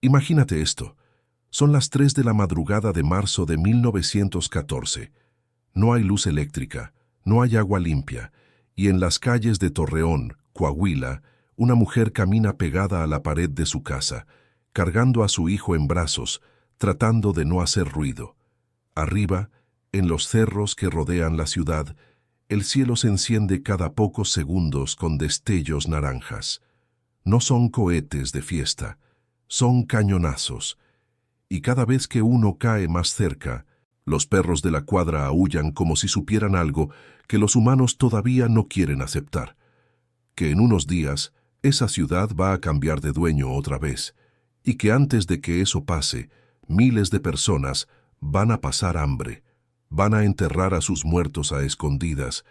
Imagínate esto. Son las 3 de la madrugada de marzo de 1914. No hay luz eléctrica, no hay agua limpia, y en las calles de Torreón, Coahuila, una mujer camina pegada a la pared de su casa, cargando a su hijo en brazos, tratando de no hacer ruido. Arriba, en los cerros que rodean la ciudad, el cielo se enciende cada pocos segundos con destellos naranjas. No son cohetes de fiesta, son cañonazos, y cada vez que uno cae más cerca, los perros de la cuadra aúllan como si supieran algo que los humanos todavía no quieren aceptar, que en unos días esa ciudad va a cambiar de dueño otra vez, y que antes de que eso pase, miles de personas van a pasar hambre, van a enterrar a sus muertos a escondidas,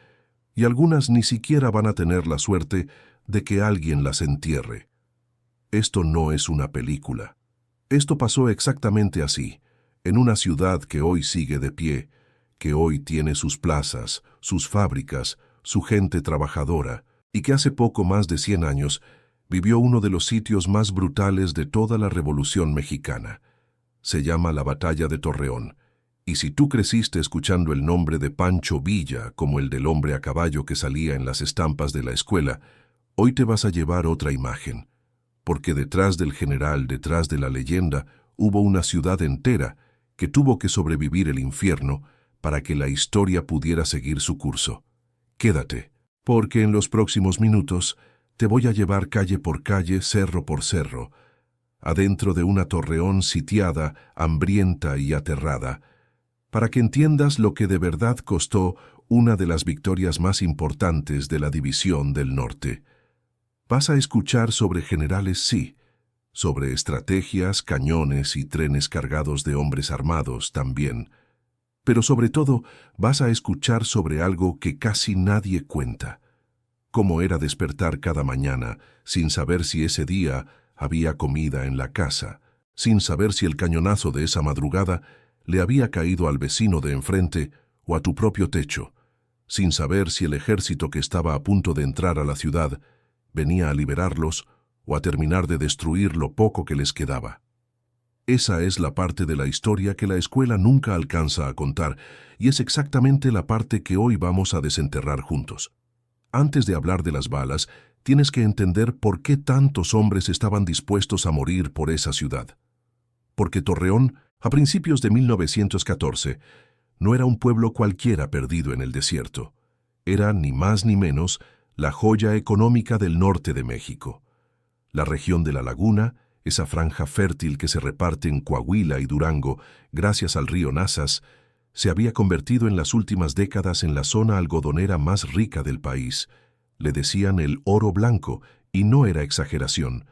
y algunas ni siquiera van a tener la suerte de que alguien las entierre. Esto no es una película. Esto pasó exactamente así, en una ciudad que hoy sigue de pie, que hoy tiene sus plazas, sus fábricas, su gente trabajadora, y que hace poco más de 100 años vivió uno de los sitios más brutales de toda la Revolución Mexicana. Se llama la Batalla de Torreón, y si tú creciste escuchando el nombre de Pancho Villa como el del hombre a caballo que salía en las estampas de la escuela, hoy te vas a llevar otra imagen, porque detrás del general, detrás de la leyenda, hubo una ciudad entera que tuvo que sobrevivir el infierno para que la historia pudiera seguir su curso. Quédate, porque en los próximos minutos te voy a llevar calle por calle, cerro por cerro, adentro de una Torreón sitiada, hambrienta y aterrada, para que entiendas lo que de verdad costó una de las victorias más importantes de la División del Norte. Vas a escuchar sobre generales, sí, sobre estrategias, cañones y trenes cargados de hombres armados también, pero sobre todo vas a escuchar sobre algo que casi nadie cuenta. Cómo era despertar cada mañana sin saber si ese día había comida en la casa, sin saber si el cañonazo de esa madrugada le había caído al vecino de enfrente o a tu propio techo, sin saber si el ejército que estaba a punto de entrar a la ciudad venía a liberarlos o a terminar de destruir lo poco que les quedaba. Esa es la parte de la historia que la escuela nunca alcanza a contar, y es exactamente la parte que hoy vamos a desenterrar juntos. Antes de hablar de las balas, tienes que entender por qué tantos hombres estaban dispuestos a morir por esa ciudad. Porque Torreón, a principios de 1914, no era un pueblo cualquiera perdido en el desierto. Era, ni más ni menos, la joya económica del norte de México. La región de la Laguna, esa franja fértil que se reparte en Coahuila y Durango gracias al río Nazas, se había convertido en las últimas décadas en la zona algodonera más rica del país. Le decían el oro blanco, y no era exageración.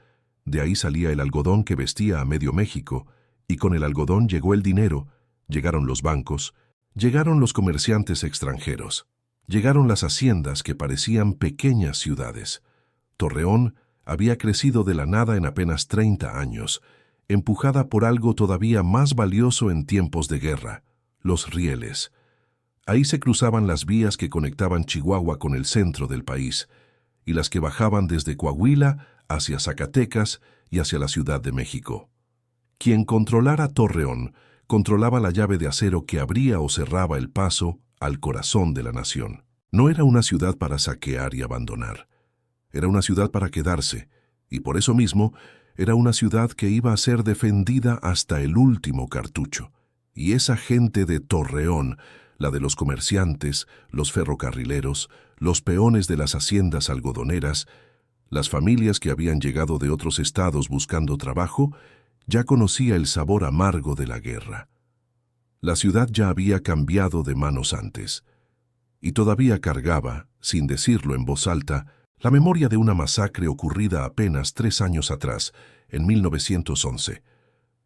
De ahí salía el algodón que vestía a medio México, y con el algodón llegó el dinero, llegaron los bancos, llegaron los comerciantes extranjeros, llegaron las haciendas que parecían pequeñas ciudades. Torreón había crecido de la nada en apenas 30 años, empujada por algo todavía más valioso en tiempos de guerra, los rieles. Ahí se cruzaban las vías que conectaban Chihuahua con el centro del país, y las que bajaban desde Coahuila hacia Zacatecas y hacia la Ciudad de México. Quien controlara Torreón controlaba la llave de acero que abría o cerraba el paso al corazón de la nación. No era una ciudad para saquear y abandonar. Era una ciudad para quedarse, y por eso mismo era una ciudad que iba a ser defendida hasta el último cartucho. Y esa gente de Torreón, la de los comerciantes, los ferrocarrileros, los peones de las haciendas algodoneras, las familias que habían llegado de otros estados buscando trabajo, ya conocía el sabor amargo de la guerra. La ciudad ya había cambiado de manos antes, y todavía cargaba, sin decirlo en voz alta, la memoria de una masacre ocurrida apenas 3 años atrás, en 1911,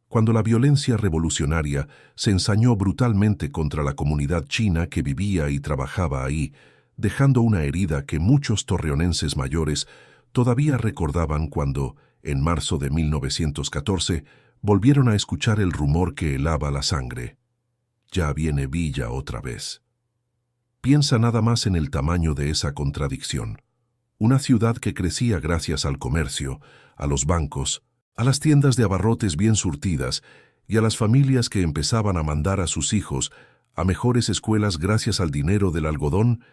cuando la violencia revolucionaria se ensañó brutalmente contra la comunidad china que vivía y trabajaba ahí, dejando una herida que muchos torreonenses mayores todavía recordaban cuando, en marzo de 1914, volvieron a escuchar el rumor que helaba la sangre. Ya viene Villa otra vez. Piensa nada más en el tamaño de esa contradicción. Una ciudad que crecía gracias al comercio, a los bancos, a las tiendas de abarrotes bien surtidas y a las familias que empezaban a mandar a sus hijos a mejores escuelas gracias al dinero del algodón,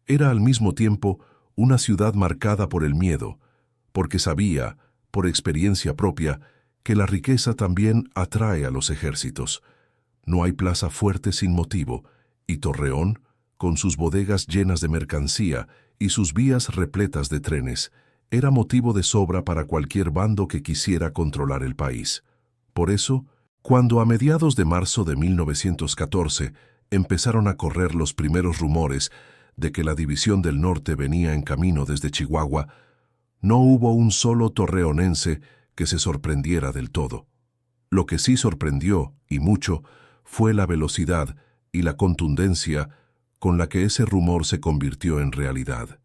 era al mismo tiempo una ciudad marcada por el miedo, porque sabía, por experiencia propia, que la riqueza también atrae a los ejércitos. No hay plaza fuerte sin motivo, y Torreón, con sus bodegas llenas de mercancía y sus vías repletas de trenes, era motivo de sobra para cualquier bando que quisiera controlar el país. Por eso, cuando a mediados de marzo de 1914 empezaron a correr los primeros rumores de que la División del Norte venía en camino desde Chihuahua, no hubo un solo torreonense que se sorprendiera del todo. Lo que sí sorprendió, y mucho, fue la velocidad y la contundencia con la que ese rumor se convirtió en realidad.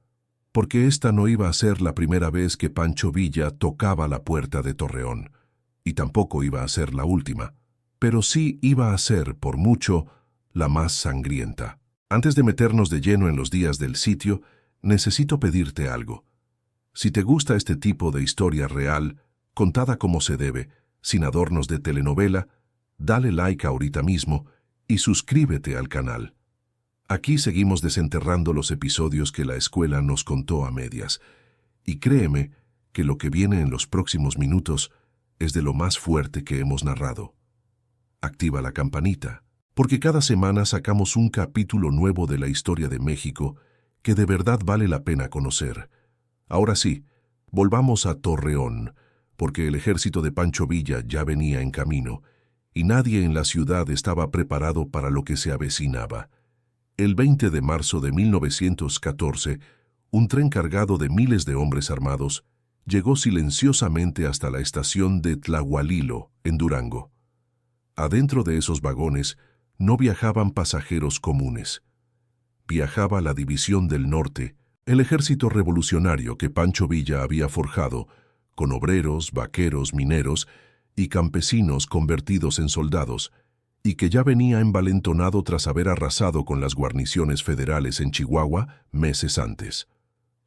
Porque esta no iba a ser la primera vez que Pancho Villa tocaba la puerta de Torreón, y tampoco iba a ser la última, pero sí iba a ser, por mucho, la más sangrienta. Antes de meternos de lleno en los días del sitio, necesito pedirte algo. Si te gusta este tipo de historia real, contada como se debe, sin adornos de telenovela, dale like ahorita mismo y suscríbete al canal. Aquí seguimos desenterrando los episodios que la escuela nos contó a medias, y créeme que lo que viene en los próximos minutos es de lo más fuerte que hemos narrado. Activa la campanita, porque cada semana sacamos un capítulo nuevo de la historia de México que de verdad vale la pena conocer. Ahora sí, volvamos a Torreón, porque el ejército de Pancho Villa ya venía en camino, y nadie en la ciudad estaba preparado para lo que se avecinaba. El 20 de marzo de 1914, un tren cargado de miles de hombres armados llegó silenciosamente hasta la estación de Tlahualilo, en Durango. Adentro de esos vagones no viajaban pasajeros comunes. Viajaba la División del Norte, el ejército revolucionario que Pancho Villa había forjado, con obreros, vaqueros, mineros y campesinos convertidos en soldados, y que ya venía envalentonado tras haber arrasado con las guarniciones federales en Chihuahua meses antes.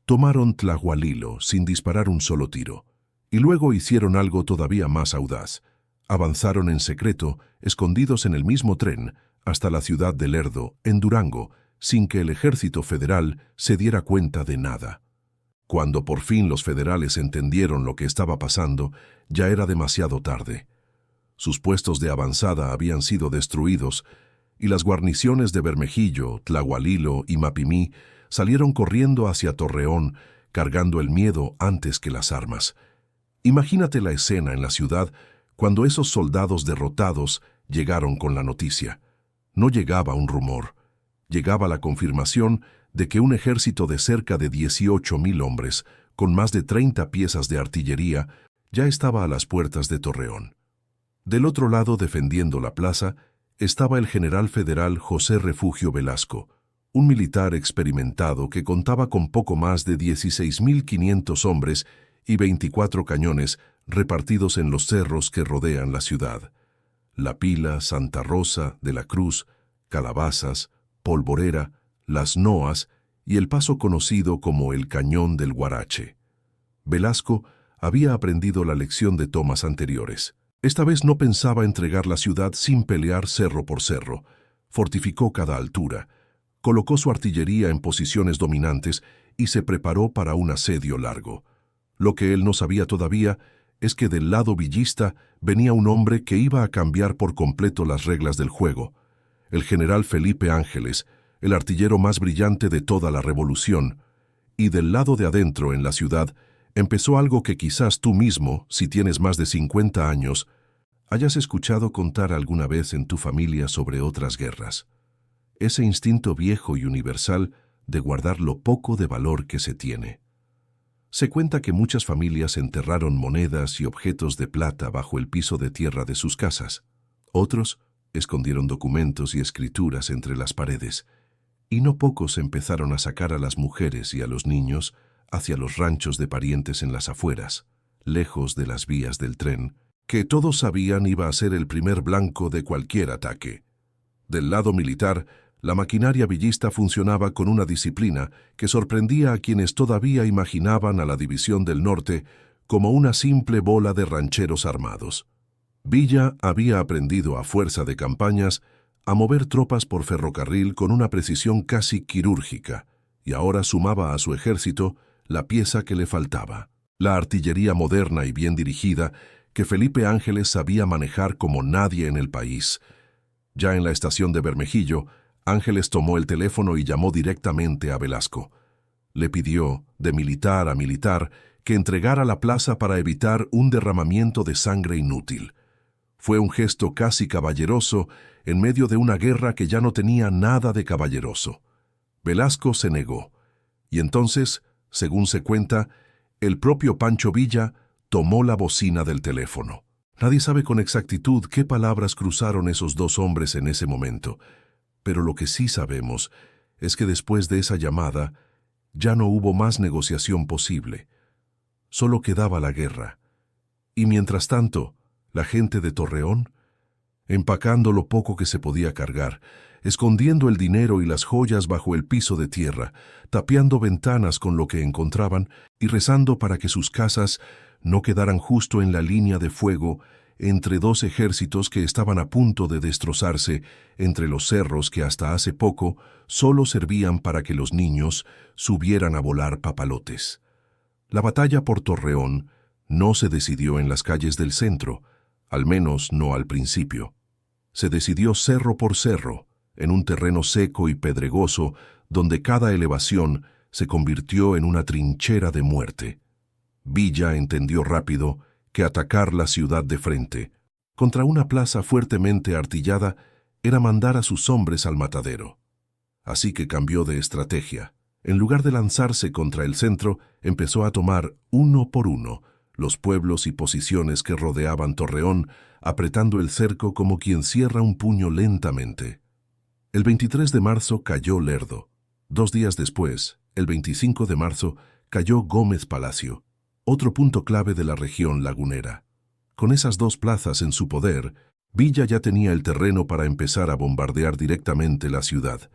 Tomaron Tlahualilo sin disparar un solo tiro, y luego hicieron algo todavía más audaz. Avanzaron en secreto, escondidos en el mismo tren, hasta la ciudad de Lerdo, en Durango, sin que el ejército federal se diera cuenta de nada. Cuando por fin los federales entendieron lo que estaba pasando, ya era demasiado tarde. Sus puestos de avanzada habían sido destruidos, y las guarniciones de Bermejillo, Tlahualilo y Mapimí salieron corriendo hacia Torreón, cargando el miedo antes que las armas. Imagínate la escena en la ciudad cuando esos soldados derrotados llegaron con la noticia. No llegaba un rumor, llegaba la confirmación de que un ejército de cerca de 18,000 hombres, con más de 30 piezas de artillería, ya estaba a las puertas de Torreón. Del otro lado, defendiendo la plaza, estaba el general federal José Refugio Velasco, un militar experimentado que contaba con poco más de 16,500 hombres y 24 cañones repartidos en los cerros que rodean la ciudad. La Pila, Santa Rosa, de la Cruz, Calabazas, Polvorera, Las Noas y el paso conocido como el Cañón del Guarache. Velasco había aprendido la lección de tomas anteriores. Esta vez no pensaba entregar la ciudad sin pelear cerro por cerro. Fortificó cada altura, colocó su artillería en posiciones dominantes y se preparó para un asedio largo. Lo que él no sabía todavía es que del lado villista venía un hombre que iba a cambiar por completo las reglas del juego. El general Felipe Ángeles, el artillero más brillante de toda la revolución. Y del lado de adentro, en la ciudad, empezó algo que quizás tú mismo, si tienes más de 50 años, hayas escuchado contar alguna vez en tu familia sobre otras guerras. Ese instinto viejo y universal de guardar lo poco de valor que se tiene. Se cuenta que muchas familias enterraron monedas y objetos de plata bajo el piso de tierra de sus casas. Otros escondieron documentos y escrituras entre las paredes. Y no pocos empezaron a sacar a las mujeres y a los niños hacia los ranchos de parientes en las afueras, lejos de las vías del tren, que todos sabían iba a ser el primer blanco de cualquier ataque. Del lado militar, la maquinaria villista funcionaba con una disciplina que sorprendía a quienes todavía imaginaban a la División del Norte como una simple bola de rancheros armados. Villa había aprendido a fuerza de campañas a mover tropas por ferrocarril con una precisión casi quirúrgica, y ahora sumaba a su ejército la pieza que le faltaba, la artillería moderna y bien dirigida que Felipe Ángeles sabía manejar como nadie en el país. Ya en la estación de Bermejillo, Ángeles tomó el teléfono y llamó directamente a Velasco. Le pidió, de militar a militar, que entregara la plaza para evitar un derramamiento de sangre inútil. Fue un gesto casi caballeroso en medio de una guerra que ya no tenía nada de caballeroso. Velasco se negó, y entonces, según se cuenta, el propio Pancho Villa tomó la bocina del teléfono. Nadie sabe con exactitud qué palabras cruzaron esos dos hombres en ese momento, pero lo que sí sabemos es que después de esa llamada ya no hubo más negociación posible. Solo quedaba la guerra. Y mientras tanto, la gente de Torreón, empacando lo poco que se podía cargar, escondiendo el dinero y las joyas bajo el piso de tierra, tapiando ventanas con lo que encontraban y rezando para que sus casas no quedaran justo en la línea de fuego entre dos ejércitos que estaban a punto de destrozarse entre los cerros que hasta hace poco solo servían para que los niños subieran a volar papalotes. La batalla por Torreón no se decidió en las calles del centro, al menos no al principio. Se decidió cerro por cerro, en un terreno seco y pedregoso, donde cada elevación se convirtió en una trinchera de muerte. Villa entendió rápido que atacar la ciudad de frente, contra una plaza fuertemente artillada, era mandar a sus hombres al matadero. Así que cambió de estrategia. En lugar de lanzarse contra el centro, empezó a tomar, uno por uno, los pueblos y posiciones que rodeaban Torreón, apretando el cerco como quien cierra un puño lentamente. El 23 de marzo cayó Lerdo. 2 días después, el 25 de marzo, cayó Gómez Palacio, otro punto clave de la región lagunera. Con esas dos plazas en su poder, Villa ya tenía el terreno para empezar a bombardear directamente la ciudad.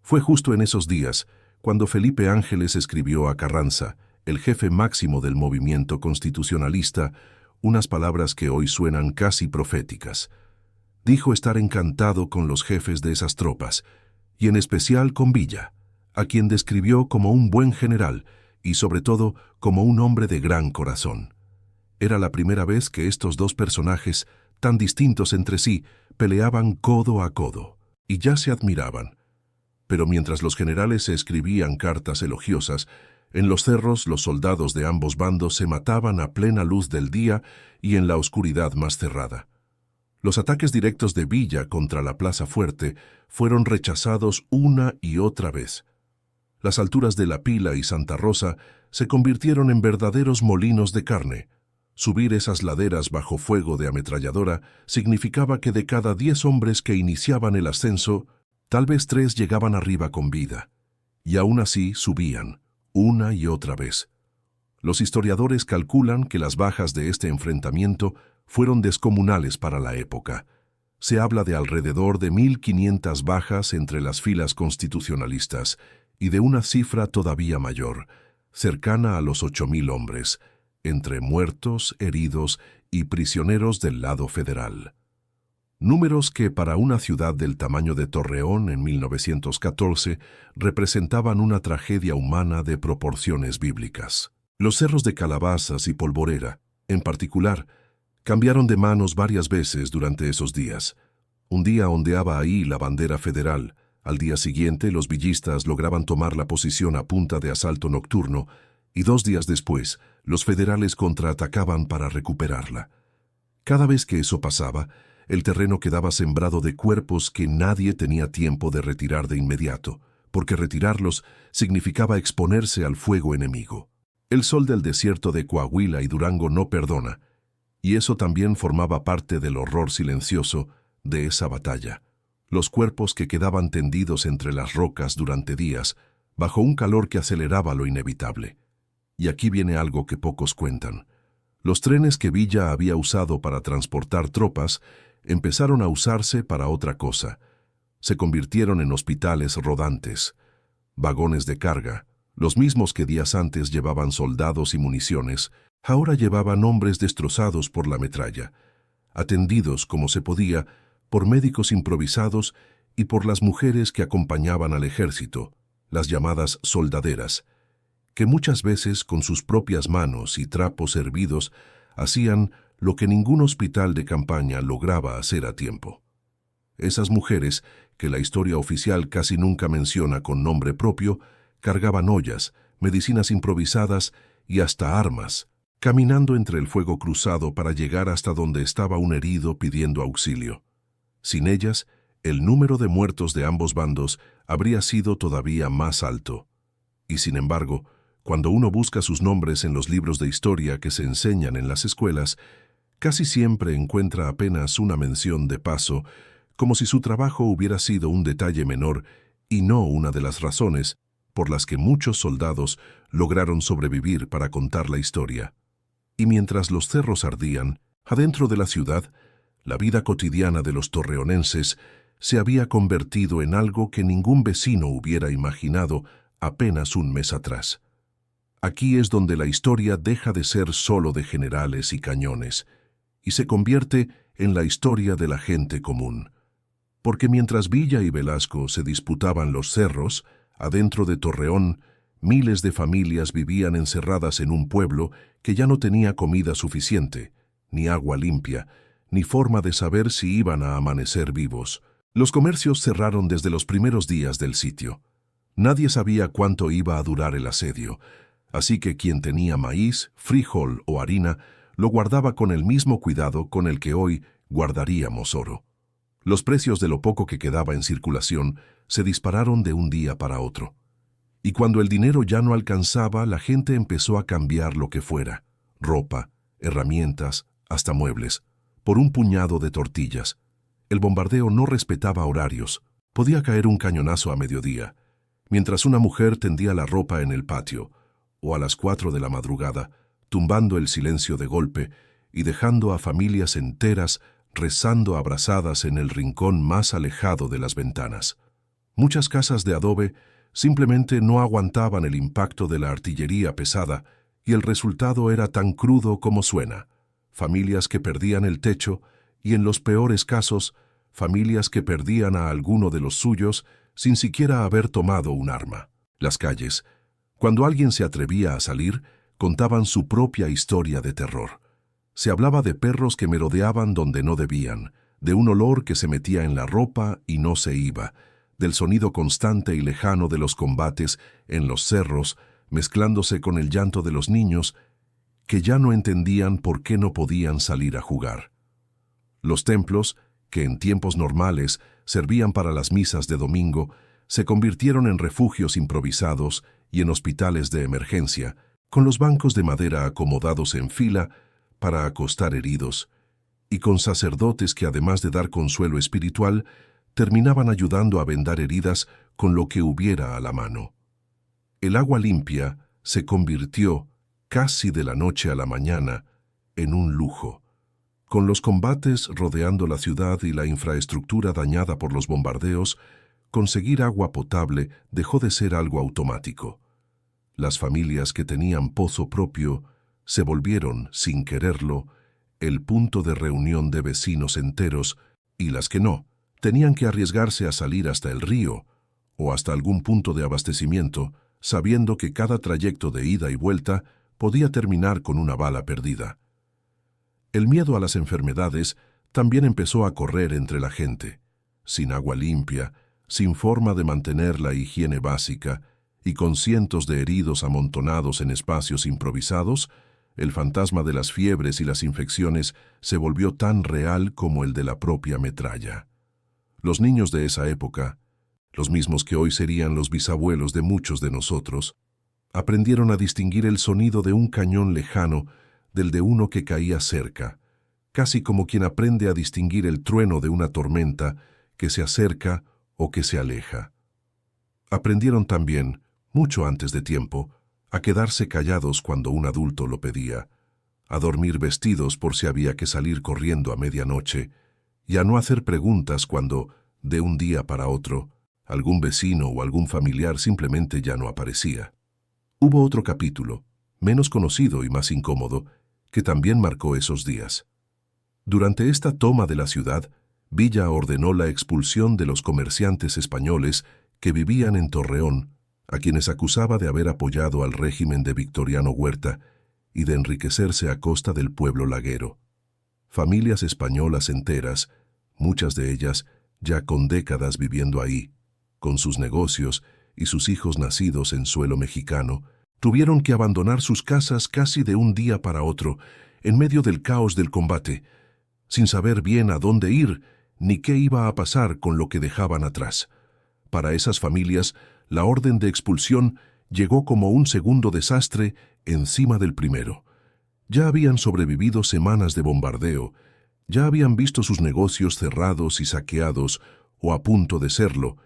Fue justo en esos días cuando Felipe Ángeles escribió a Carranza, el jefe máximo del movimiento constitucionalista, unas palabras que hoy suenan casi proféticas. Dijo estar encantado con los jefes de esas tropas, y en especial con Villa, a quien describió como un buen general y sobre todo como un hombre de gran corazón. Era la primera vez que estos dos personajes, tan distintos entre sí, peleaban codo a codo, y ya se admiraban. Pero mientras los generales se escribían cartas elogiosas, en los cerros los soldados de ambos bandos se mataban a plena luz del día y en la oscuridad más cerrada. Los ataques directos de Villa contra la Plaza Fuerte fueron rechazados una y otra vez. Las alturas de La Pila y Santa Rosa se convirtieron en verdaderos molinos de carne. Subir esas laderas bajo fuego de ametralladora significaba que de cada 10 hombres que iniciaban el ascenso, tal vez 3 llegaban arriba con vida. Y aún así subían, una y otra vez. Los historiadores calculan que las bajas de este enfrentamiento fueron descomunales para la época. Se habla de alrededor de 1.500 bajas entre las filas constitucionalistas y de una cifra todavía mayor, cercana a los 8.000 hombres, entre muertos, heridos y prisioneros del lado federal. Números que para una ciudad del tamaño de Torreón en 1914 representaban una tragedia humana de proporciones bíblicas. Los cerros de Calabazas y Polvorera, en particular, cambiaron de manos varias veces durante esos días. Un día ondeaba ahí la bandera federal. Al día siguiente los villistas lograban tomar la posición a punta de asalto nocturno y 2 días después los federales contraatacaban para recuperarla. Cada vez que eso pasaba, el terreno quedaba sembrado de cuerpos que nadie tenía tiempo de retirar de inmediato, porque retirarlos significaba exponerse al fuego enemigo. El sol del desierto de Coahuila y Durango no perdona, y eso también formaba parte del horror silencioso de esa batalla. Los cuerpos que quedaban tendidos entre las rocas durante días, bajo un calor que aceleraba lo inevitable. Y aquí viene algo que pocos cuentan. Los trenes que Villa había usado para transportar tropas empezaron a usarse para otra cosa. Se convirtieron en hospitales rodantes, vagones de carga, los mismos que días antes llevaban soldados y municiones, Ahora llevaban hombres destrozados por la metralla, atendidos como se podía por médicos improvisados y por las mujeres que acompañaban al ejército, las llamadas soldaderas, que muchas veces con sus propias manos y trapos hervidos hacían lo que ningún hospital de campaña lograba hacer a tiempo. Esas mujeres, que la historia oficial casi nunca menciona con nombre propio, cargaban ollas, medicinas improvisadas y hasta armas, caminando entre el fuego cruzado para llegar hasta donde estaba un herido pidiendo auxilio. Sin ellas, el número de muertos de ambos bandos habría sido todavía más alto. Y sin embargo, cuando uno busca sus nombres en los libros de historia que se enseñan en las escuelas, casi siempre encuentra apenas una mención de paso, como si su trabajo hubiera sido un detalle menor y no una de las razones por las que muchos soldados lograron sobrevivir para contar la historia. Y mientras los cerros ardían, adentro de la ciudad, la vida cotidiana de los torreonenses se había convertido en algo que ningún vecino hubiera imaginado apenas un mes atrás. Aquí es donde la historia deja de ser solo de generales y cañones, y se convierte en la historia de la gente común. Porque mientras Villa y Velasco se disputaban los cerros, adentro de Torreón, miles de familias vivían encerradas en un pueblo que ya no tenía comida suficiente, ni agua limpia, ni forma de saber si iban a amanecer vivos. Los comercios cerraron desde los primeros días del sitio. Nadie sabía cuánto iba a durar el asedio, así que quien tenía maíz, frijol o harina lo guardaba con el mismo cuidado con el que hoy guardaríamos oro. Los precios de lo poco que quedaba en circulación se dispararon de un día para otro. Y cuando el dinero ya no alcanzaba, la gente empezó a cambiar lo que fuera: ropa, herramientas, hasta muebles, por un puñado de tortillas. El bombardeo no respetaba horarios. Podía caer un cañonazo a mediodía, mientras una mujer tendía la ropa en el patio, o a las 4 de la madrugada, tumbando el silencio de golpe y dejando a familias enteras rezando abrazadas en el rincón más alejado de las ventanas. Muchas casas de adobe simplemente no aguantaban el impacto de la artillería pesada y el resultado era tan crudo como suena: familias que perdían el techo y, en los peores casos, familias que perdían a alguno de los suyos sin siquiera haber tomado un arma. Las calles, cuando alguien se atrevía a salir, contaban su propia historia de terror. Se hablaba de perros que merodeaban donde no debían, de un olor que se metía en la ropa y no se iba, del sonido constante y lejano de los combates en los cerros, mezclándose con el llanto de los niños que ya no entendían por qué no podían salir a jugar. Los templos, que en tiempos normales servían para las misas de domingo, se convirtieron en refugios improvisados y en hospitales de emergencia, con los bancos de madera acomodados en fila para acostar heridos, y con sacerdotes que, además de dar consuelo espiritual, terminaban ayudando a vendar heridas con lo que hubiera a la mano. El agua limpia se convirtió, casi de la noche a la mañana, en un lujo. Con los combates rodeando la ciudad y la infraestructura dañada por los bombardeos, conseguir agua potable dejó de ser algo automático. Las familias que tenían pozo propio se volvieron, sin quererlo, el punto de reunión de vecinos enteros, y las que no, tenían que arriesgarse a salir hasta el río o hasta algún punto de abastecimiento, sabiendo que cada trayecto de ida y vuelta podía terminar con una bala perdida. El miedo a las enfermedades también empezó a correr entre la gente. Sin agua limpia, sin forma de mantener la higiene básica y con cientos de heridos amontonados en espacios improvisados, el fantasma de las fiebres y las infecciones se volvió tan real como el de la propia metralla. Los niños de esa época, los mismos que hoy serían los bisabuelos de muchos de nosotros, aprendieron a distinguir el sonido de un cañón lejano del de uno que caía cerca, casi como quien aprende a distinguir el trueno de una tormenta que se acerca o que se aleja. Aprendieron también, mucho antes de tiempo, a quedarse callados cuando un adulto lo pedía, a dormir vestidos por si había que salir corriendo a medianoche, y a no hacer preguntas cuando, de un día para otro, algún vecino o algún familiar simplemente ya no aparecía. Hubo otro capítulo, menos conocido y más incómodo, que también marcó esos días. Durante esta toma de la ciudad, Villa ordenó la expulsión de los comerciantes españoles que vivían en Torreón, a quienes acusaba de haber apoyado al régimen de Victoriano Huerta y de enriquecerse a costa del pueblo laguero. Familias españolas enteras, muchas de ellas ya con décadas viviendo ahí, con sus negocios y sus hijos nacidos en suelo mexicano, tuvieron que abandonar sus casas casi de un día para otro, en medio del caos del combate, sin saber bien a dónde ir ni qué iba a pasar con lo que dejaban atrás. Para esas familias, la orden de expulsión llegó como un segundo desastre encima del primero. Ya habían sobrevivido semanas de bombardeo, ya habían visto sus negocios cerrados y saqueados, o a punto de serlo,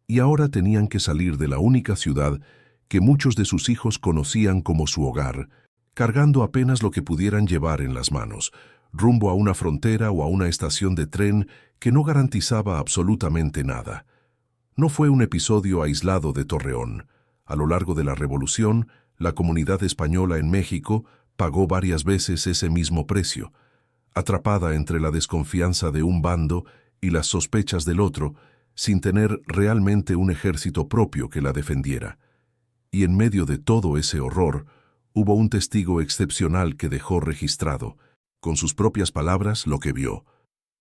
y ahora tenían que salir de la única ciudad que muchos de sus hijos conocían como su hogar, cargando apenas lo que pudieran llevar en las manos, rumbo a una frontera o a una estación de tren que no garantizaba absolutamente nada. No fue un episodio aislado de Torreón. A lo largo de la Revolución, la comunidad española en México pagó varias veces ese mismo precio. Atrapada entre la desconfianza de un bando y las sospechas del otro, sin tener realmente un ejército propio que la defendiera. Y en medio de todo ese horror, hubo un testigo excepcional que dejó registrado, con sus propias palabras, lo que vio.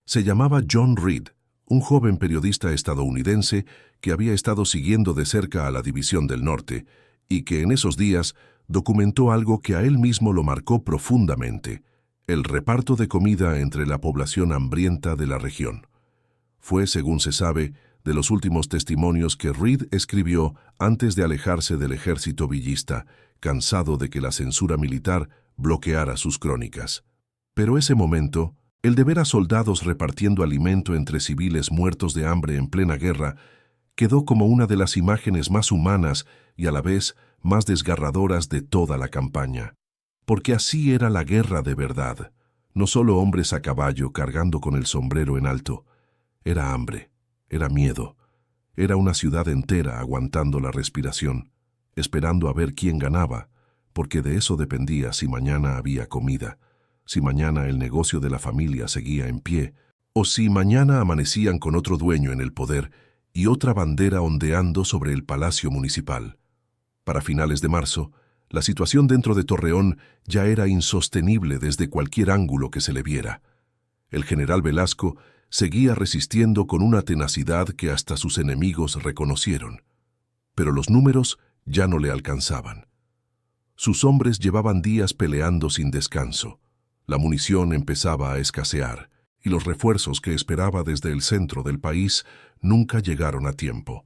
Se llamaba John Reed, un joven periodista estadounidense que había estado siguiendo de cerca a la División del Norte y que en esos días documentó algo que a él mismo lo marcó profundamente: el reparto de comida entre la población hambrienta de la región. Fue, según se sabe, de los últimos testimonios que Reed escribió antes de alejarse del ejército villista, cansado de que la censura militar bloqueara sus crónicas. Pero ese momento, el de ver a soldados repartiendo alimento entre civiles muertos de hambre en plena guerra, quedó como una de las imágenes más humanas y a la vez más desgarradoras de toda la campaña. Porque así era la guerra de verdad. No solo hombres a caballo cargando con el sombrero en alto. Era hambre, era miedo, era una ciudad entera aguantando la respiración, esperando a ver quién ganaba, porque de eso dependía si mañana había comida, si mañana el negocio de la familia seguía en pie, o si mañana amanecían con otro dueño en el poder y otra bandera ondeando sobre el palacio municipal. Para finales de marzo, la situación dentro de Torreón ya era insostenible desde cualquier ángulo que se le viera. El general Velasco seguía resistiendo con una tenacidad que hasta sus enemigos reconocieron. Pero los números ya no le alcanzaban. Sus hombres llevaban días peleando sin descanso. La munición empezaba a escasear, y los refuerzos que esperaba desde el centro del país nunca llegaron a tiempo.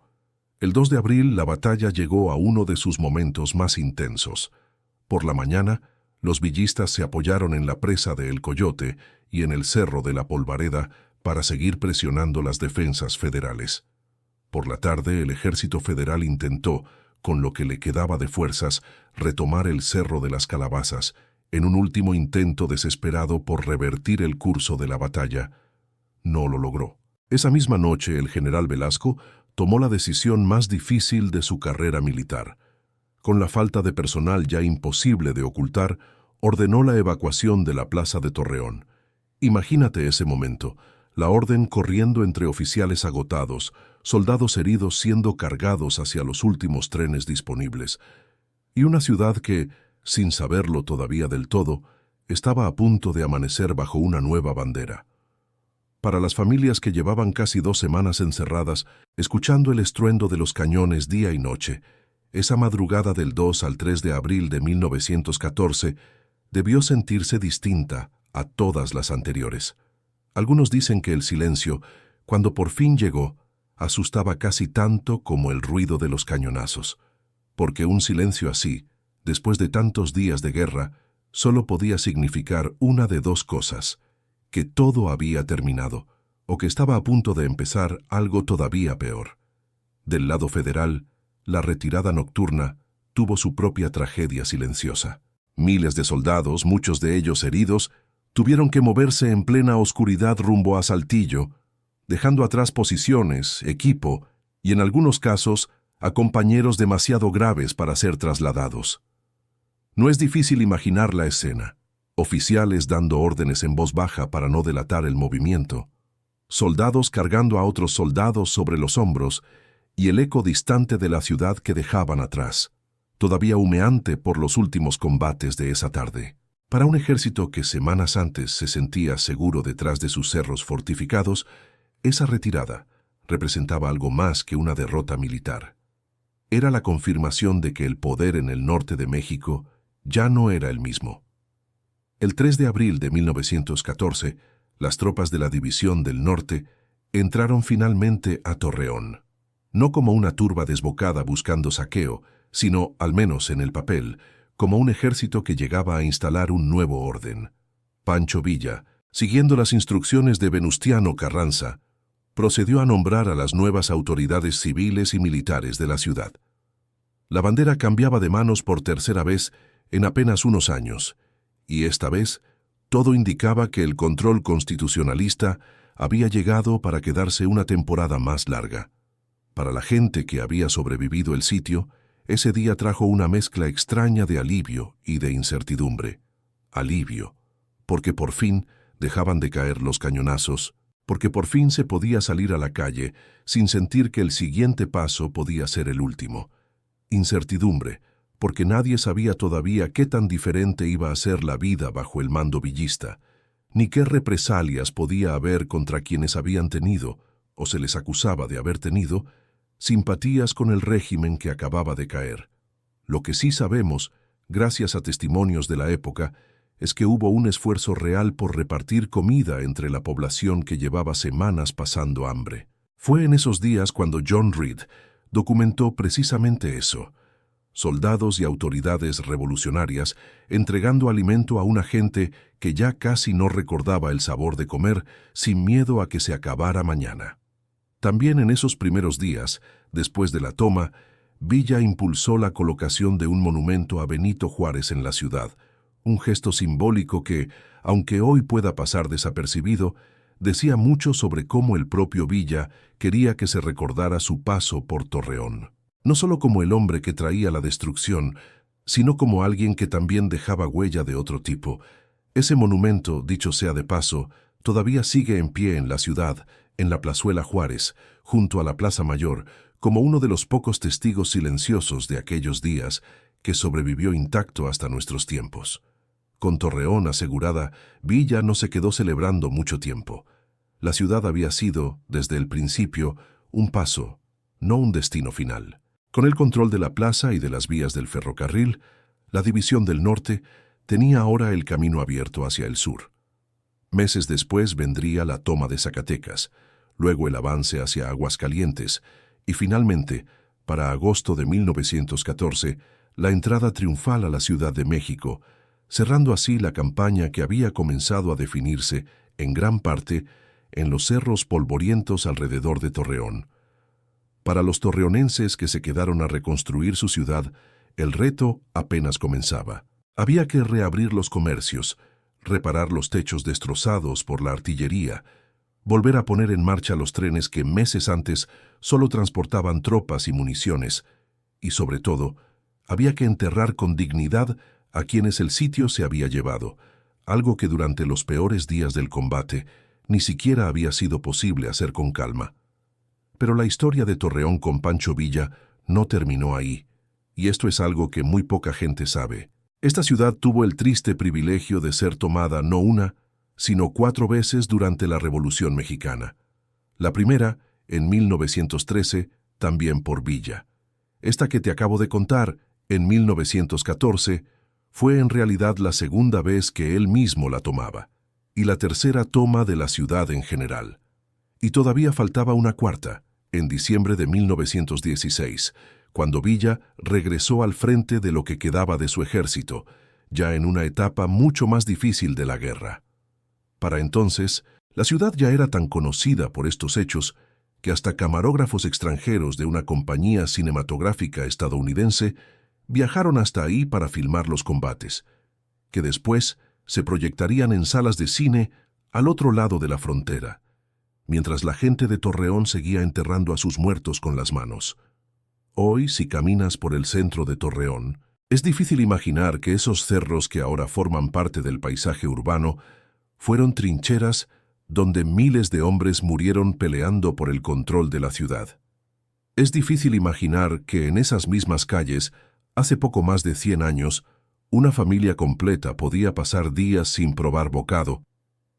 El 2 de abril la batalla llegó a uno de sus momentos más intensos. Por la mañana, los villistas se apoyaron en la presa de El Coyote y en el cerro de la Polvareda para seguir presionando las defensas federales. Por la tarde, el ejército federal intentó, con lo que le quedaba de fuerzas, retomar el cerro de las Calabazas, en un último intento desesperado por revertir el curso de la batalla. No lo logró. Esa misma noche, el general Velasco tomó la decisión más difícil de su carrera militar. Con la falta de personal ya imposible de ocultar, ordenó la evacuación de la plaza de Torreón. Imagínate ese momento, la orden corriendo entre oficiales agotados, soldados heridos siendo cargados hacia los últimos trenes disponibles, y una ciudad que, sin saberlo todavía del todo, estaba a punto de amanecer bajo una nueva bandera. Para las familias que llevaban casi 2 semanas encerradas, escuchando el estruendo de los cañones día y noche, esa madrugada del 2 al 3 de abril de 1914 debió sentirse distinta a todas las anteriores. Algunos dicen que el silencio, cuando por fin llegó, asustaba casi tanto como el ruido de los cañonazos, porque un silencio así, después de tantos días de guerra, solo podía significar una de dos cosas: que todo había terminado, o que estaba a punto de empezar algo todavía peor. Del lado federal, la retirada nocturna tuvo su propia tragedia silenciosa. Miles de soldados, muchos de ellos heridos, tuvieron que moverse en plena oscuridad rumbo a Saltillo, dejando atrás posiciones, equipo y, en algunos casos, a compañeros demasiado graves para ser trasladados. No es difícil imaginar la escena. Oficiales dando órdenes en voz baja para no delatar el movimiento, soldados cargando a otros soldados sobre los hombros y el eco distante de la ciudad que dejaban atrás, todavía humeante por los últimos combates de esa tarde. Para un ejército que semanas antes se sentía seguro detrás de sus cerros fortificados, esa retirada representaba algo más que una derrota militar. Era la confirmación de que el poder en el norte de México ya no era el mismo. El 3 de abril de 1914, las tropas de la División del Norte entraron finalmente a Torreón, no como una turba desbocada buscando saqueo, sino, al menos en el papel, como un ejército que llegaba a instalar un nuevo orden. Pancho Villa, siguiendo las instrucciones de Venustiano Carranza, procedió a nombrar a las nuevas autoridades civiles y militares de la ciudad. La bandera cambiaba de manos por tercera vez en apenas unos años, y esta vez todo indicaba que el control constitucionalista había llegado para quedarse una temporada más larga. Para la gente que había sobrevivido el sitio, ese día trajo una mezcla extraña de alivio y de incertidumbre. Alivio, porque por fin dejaban de caer los cañonazos, porque por fin se podía salir a la calle sin sentir que el siguiente paso podía ser el último. Incertidumbre, porque nadie sabía todavía qué tan diferente iba a ser la vida bajo el mando villista, ni qué represalias podía haber contra quienes habían tenido, o se les acusaba de haber tenido, simpatías con el régimen que acababa de caer. Lo que sí sabemos, gracias a testimonios de la época, es que hubo un esfuerzo real por repartir comida entre la población que llevaba semanas pasando hambre. Fue en esos días cuando John Reed documentó precisamente eso: soldados y autoridades revolucionarias entregando alimento a una gente que ya casi no recordaba el sabor de comer sin miedo a que se acabara mañana. También en esos primeros días, después de la toma, Villa impulsó la colocación de un monumento a Benito Juárez en la ciudad, un gesto simbólico que, aunque hoy pueda pasar desapercibido, decía mucho sobre cómo el propio Villa quería que se recordara su paso por Torreón. No solo como el hombre que traía la destrucción, sino como alguien que también dejaba huella de otro tipo. Ese monumento, dicho sea de paso, todavía sigue en pie en la ciudad, en la Plazuela Juárez, junto a la Plaza Mayor, como uno de los pocos testigos silenciosos de aquellos días que sobrevivió intacto hasta nuestros tiempos. Con Torreón asegurada, Villa no se quedó celebrando mucho tiempo. La ciudad había sido, desde el principio, un paso, no un destino final. Con el control de la plaza y de las vías del ferrocarril, la División del Norte tenía ahora el camino abierto hacia el sur. Meses después vendría la toma de Zacatecas, luego el avance hacia Aguascalientes y finalmente, para agosto de 1914, la entrada triunfal a la Ciudad de México, cerrando así la campaña que había comenzado a definirse, en gran parte, en los cerros polvorientos alrededor de Torreón. Para los torreonenses que se quedaron a reconstruir su ciudad, el reto apenas comenzaba. Había que reabrir los comercios, reparar los techos destrozados por la artillería, volver a poner en marcha los trenes que meses antes solo transportaban tropas y municiones, y sobre todo, había que enterrar con dignidad a quienes el sitio se había llevado, algo que durante los peores días del combate ni siquiera había sido posible hacer con calma. Pero la historia de Torreón con Pancho Villa no terminó ahí, y esto es algo que muy poca gente sabe. Esta ciudad tuvo el triste privilegio de ser tomada no una, sino 4 veces durante la Revolución Mexicana. La primera, en 1913, también por Villa. Esta que te acabo de contar, en 1914, fue en realidad la segunda vez que él mismo la tomaba, y la tercera toma de la ciudad en general. Y todavía faltaba una cuarta, en diciembre de 1916, cuando Villa regresó al frente de lo que quedaba de su ejército, ya en una etapa mucho más difícil de la guerra. Para entonces, la ciudad ya era tan conocida por estos hechos que hasta camarógrafos extranjeros de una compañía cinematográfica estadounidense viajaron hasta ahí para filmar los combates, que después se proyectarían en salas de cine al otro lado de la frontera, mientras la gente de Torreón seguía enterrando a sus muertos con las manos. Hoy, si caminas por el centro de Torreón, Es difícil imaginar que esos cerros que ahora forman parte del paisaje urbano fueron trincheras donde miles de hombres murieron peleando por el control de la ciudad. Es difícil imaginar que en esas mismas calles, hace poco más de 100 años, una familia completa podía pasar días sin probar bocado,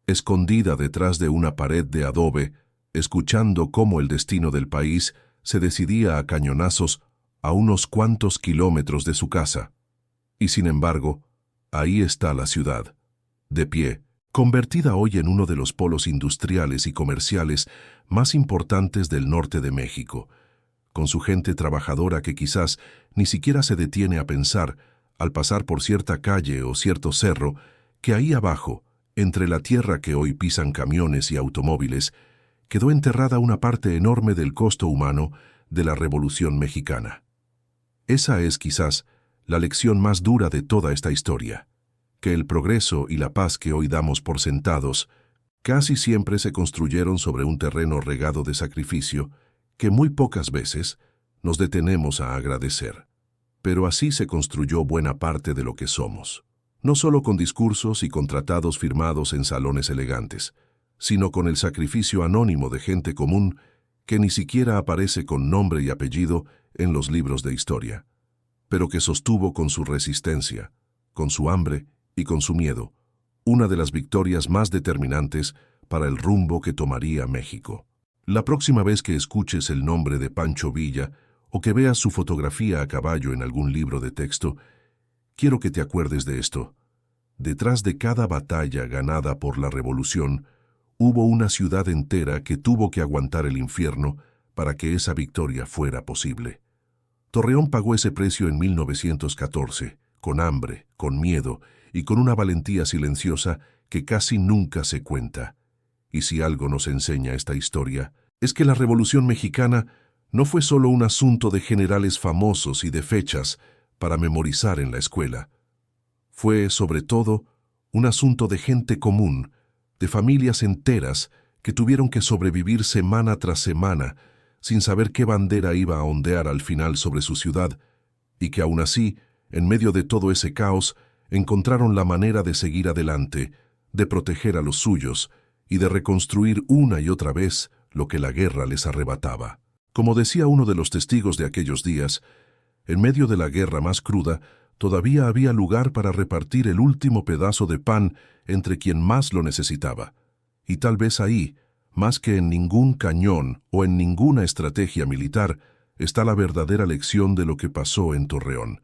escondida detrás de una pared de adobe, escuchando cómo el destino del país se decidía a cañonazos a unos cuantos kilómetros de su casa. Y sin embargo, ahí está la ciudad, de pie, convertida hoy en uno de los polos industriales y comerciales más importantes del norte de México, con su gente trabajadora que quizás ni siquiera se detiene a pensar, al pasar por cierta calle o cierto cerro, que ahí abajo, entre la tierra que hoy pisan camiones y automóviles, quedó enterrada una parte enorme del costo humano de la Revolución Mexicana. Esa es quizás la lección más dura de toda esta historia, que el progreso y la paz que hoy damos por sentados casi siempre se construyeron sobre un terreno regado de sacrificio que muy pocas veces nos detenemos a agradecer. Pero así se construyó buena parte de lo que somos, no solo con discursos y con tratados firmados en salones elegantes, sino con el sacrificio anónimo de gente común que ni siquiera aparece con nombre y apellido en los libros de historia, pero que sostuvo con su resistencia, con su hambre y con su miedo, una de las victorias más determinantes para el rumbo que tomaría México. La próxima vez que escuches el nombre de Pancho Villa o que veas su fotografía a caballo en algún libro de texto, quiero que te acuerdes de esto. Detrás de cada batalla ganada por la Revolución, hubo una ciudad entera que tuvo que aguantar el infierno para que esa victoria fuera posible. Torreón pagó ese precio en 1914, con hambre, con miedo y con una valentía silenciosa que casi nunca se cuenta. Y si algo nos enseña esta historia, es que la Revolución Mexicana no fue solo un asunto de generales famosos y de fechas para memorizar en la escuela. Fue, sobre todo, un asunto de gente común, de familias enteras que tuvieron que sobrevivir semana tras semana sin saber qué bandera iba a ondear al final sobre su ciudad, y que aún así, en medio de todo ese caos, encontraron la manera de seguir adelante, de proteger a los suyos y de reconstruir una y otra vez lo que la guerra les arrebataba. Como decía uno de los testigos de aquellos días, en medio de la guerra más cruda, todavía había lugar para repartir el último pedazo de pan entre quien más lo necesitaba. Y tal vez ahí, más que en ningún cañón o en ninguna estrategia militar, está la verdadera lección de lo que pasó en Torreón.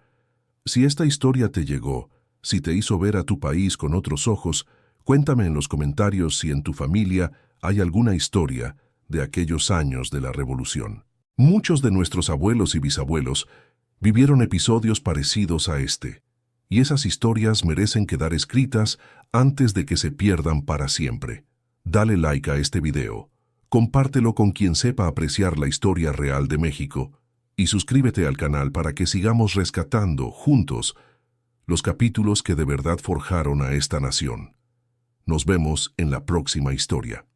Si esta historia te llegó, si te hizo ver a tu país con otros ojos, cuéntame en los comentarios si en tu familia hay alguna historia de aquellos años de la Revolución. Muchos de nuestros abuelos y bisabuelos vivieron episodios parecidos a este, y esas historias merecen quedar escritas antes de que se pierdan para siempre. Dale like a este video, compártelo con quien sepa apreciar la historia real de México y suscríbete al canal para que sigamos rescatando, juntos, los capítulos que de verdad forjaron a esta nación. Nos vemos en la próxima historia.